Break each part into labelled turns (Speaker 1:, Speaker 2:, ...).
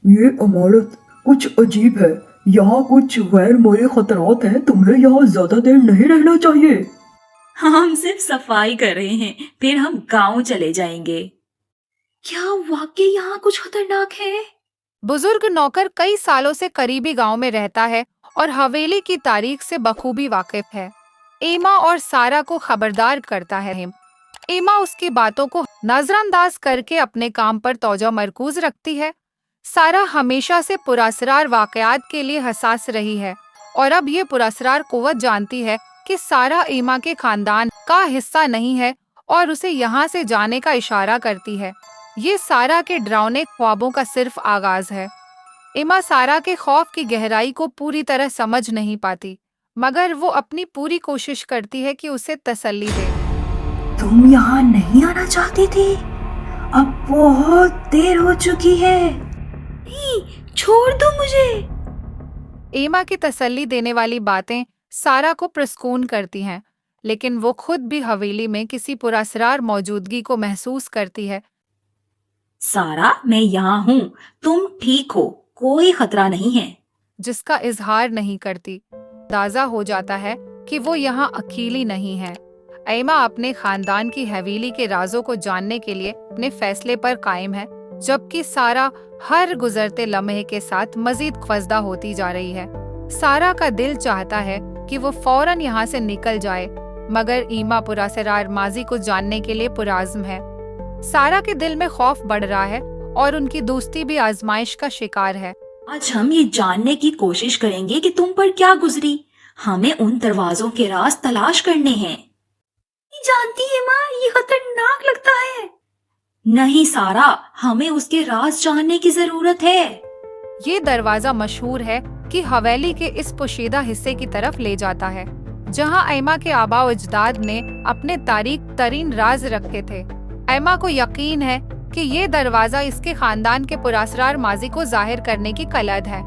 Speaker 1: ये इमारत कुछ अजीब है। यहाँ कुछ गैर मामूली खतरात हैं। तुम्हें यहाँ ज्यादा देर नहीं रहना चाहिए।
Speaker 2: हम सिर्फ सफाई कर रहे हैं, फिर हम गांव चले जाएंगे। क्या वाकई यहाँ कुछ खतरनाक है?
Speaker 3: बुजुर्ग नौकर कई सालों से करीबी गांव में रहता है और हवेली की तारीख से बखूबी वाकिफ है। एमा और सारा को खबरदार करता है। एमा उसकी बातों को नजरअंदाज करके अपने काम पर तौजो मरकूज रखती है। सारा हमेशा से पुरअसरार वाकयात के लिए हसास रही है और अब ये पुरअसरार कुव्वत जानती है कि सारा एमा के खानदान का हिस्सा नहीं है और उसे यहाँ से जाने का इशारा करती है। ये सारा के डरावने ख्वाबों का सिर्फ आगाज है। एमा सारा के खौफ की गहराई को पूरी तरह समझ नहीं पाती, मगर वो अपनी पूरी कोशिश करती है कि उसे तसल्ली दे।
Speaker 2: तुम यहाँ नहीं आना चाहती थी? अब बहुत देर हो चुकी है। नहीं, छोड़ दो मुझे।
Speaker 3: एमा की तसल्ली देने वाली बातें सारा को प्रसकून करती हैं, लेकिन वो खुद भी हवेली में किसी पुरअसरार मौजूदगी को महसूस करती है।
Speaker 2: सारा, मैं यहाँ हूँ। तुम ठीक हो, कोई खतरा नहीं है।
Speaker 3: जिसका इजहार नहीं करती। अंदाजा हो जाता है कि वो यहाँ अकेली नहीं है। एमा अपने खानदान की हवेली के राजों को जानने के लिए अपने फैसले पर कायम है, जबकि सारा हर गुजरते लम्हे के साथ मजीद खफजदा होती जा रही है। सारा का दिल चाहता है कि वो फौरन यहाँ से निकल जाए, मगर ईमा पुरअसरार माजी को जानने के लिए पुरआज़्म है। सारा के दिल में खौफ बढ़ रहा है और उनकी दोस्ती भी आजमाइश का शिकार है।
Speaker 2: आज हम ये जानने की कोशिश करेंगे कि तुम पर क्या गुजरी। हमें उन दरवाजों के राज तलाश करने हैं। जानती है माँ, ये खतरनाक लगता है। नहीं सारा, हमें उसके राज जानने की जरूरत है।
Speaker 3: ये दरवाजा मशहूर है कि हवेली के इस पोशीदा हिस्से की तरफ ले जाता है, जहां एमा के आबा व अजदाद ने अपने तारीख तरीन राज रखे थे। एमा को यकीन है कि ये दरवाजा इसके खानदान के पुरअसरार माजी को जाहिर करने की कलद है।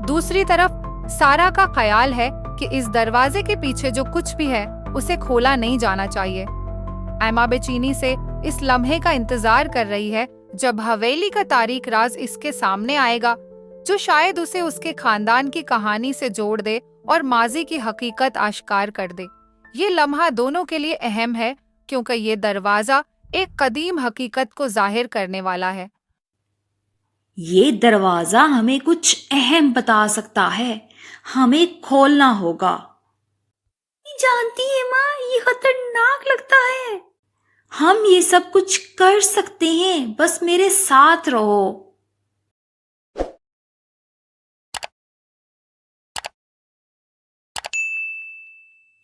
Speaker 3: दूसरी तरफ सारा का ख्याल है कि इस दरवाजे के पीछे जो कुछ भी है उसे खोला नहीं जाना चाहिए। एमा बेचैनी से इस लम्हे का इंतजार कर रही है जब हवेली का तारीख राज इसके सामने आएगा, जो शायद उसे उसके खानदान की कहानी से जोड़ दे और माजी की हकीकत आश्कार कर दे। ये लम्हा दोनों के लिए अहम है, क्योंकि ये दरवाजा एक कदीम हकीकत को जाहिर करने वाला है।
Speaker 2: ये दरवाजा हमें कुछ अहम बता सकता है। हमें खोलना होगा। जानती है माँ, ये खतरनाक लगता है। हम ये सब कुछ कर सकते हैं, बस मेरे साथ रहो।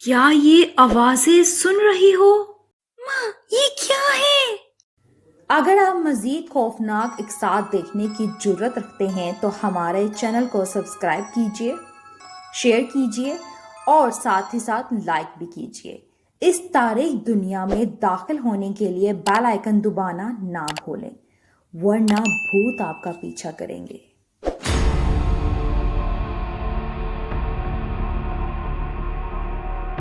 Speaker 2: क्या ये आवाजें सुन रही हो? माँ, ये क्या है? अगर आप मजीद खौफनाक इक़्सात देखने की जुर्रत रखते हैं तो हमारे चैनल को सब्सक्राइब कीजिए, शेयर कीजिए और साथ ही साथ लाइक भी कीजिए। इस तारीख दुनिया में दाखिल होने के लिए बेल आइकन दबाना ना भूलें, वरना भूत आपका पीछा करेंगे।